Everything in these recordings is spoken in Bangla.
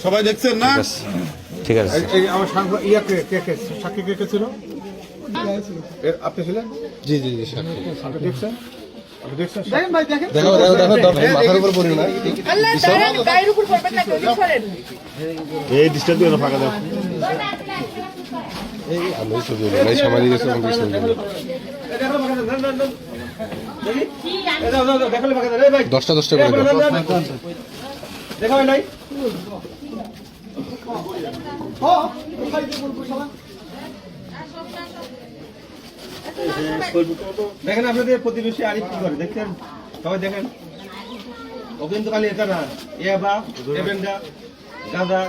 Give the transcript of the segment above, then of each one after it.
সবাই দেখছেন না? ঠিক আছে এই আমার সাক্ষী কে ছিল? আপনি ছিলেন? জি জি জি সাক্ষী। আপনি দেখছেন? আপনি দেখছেন? দেখো দেখো দেখো মাথার উপর পড়ি না। আল্লাহ দাঁড়ান, গায়ের উপর পড়বেন না, কেউ সরেন। এই ডিস্টার্ব দিও না, ফাঁকা দাও। এই আমি ছবি নাই সামারি গেছে আমাদের ছবি। 10টা 10টা করে দাও। দেখা হয় নাই? দেখেন আপনাদের প্রতিবেশী আরিফ কি করে দেখছেন? সবাই দেখেন। ও কিন্তু খালি এটা না, ইয়াবা, এভেন্ডা, গাঁদা,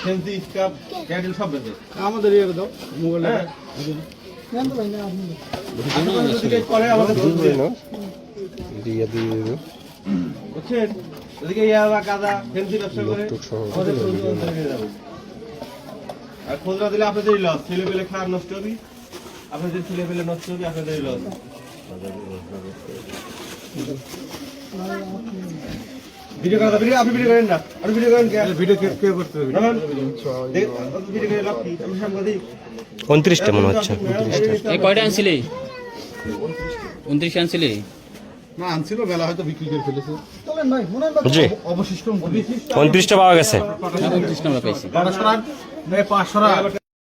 ফেন্সি, স্কাপ, ক্যাটেল সব বেঁচে। আমাদের ইয়ে দাও, মোবাইল করে আমাদের দিয়া দিয়ে দিও। বুঝছেন? ওদিকে ইয়াবা, গাঁদা, ফেন্সি ব্যবসা করে আমাদের নিয়ে যাবো। আর খুচরা দিলে আপনাদেরই লস, ছেলে পেলে খাওয়ার নষ্ট হবে, আপনাদের ছেলে পেলে নষ্ট হবে, আপনাদেরই লস। ভিডিও করা ভিডিও আপনি ভিডিও করেন না, আপনি ভিডিও করেন ভিডিও কে করতে হবে? ভিডিও করে লাভ কি? আমি সাংবাদিক। 29টা মনে হচ্ছে। এই কয়টা আনছিলি? 29 আনছিলি? না আনছিল, বেলা হয়তো বিক্রি করে ফেলেছে। জি অবশিষ্ট 29টা পাওয়া গেছে। 29 নম্বর পাইছি। 500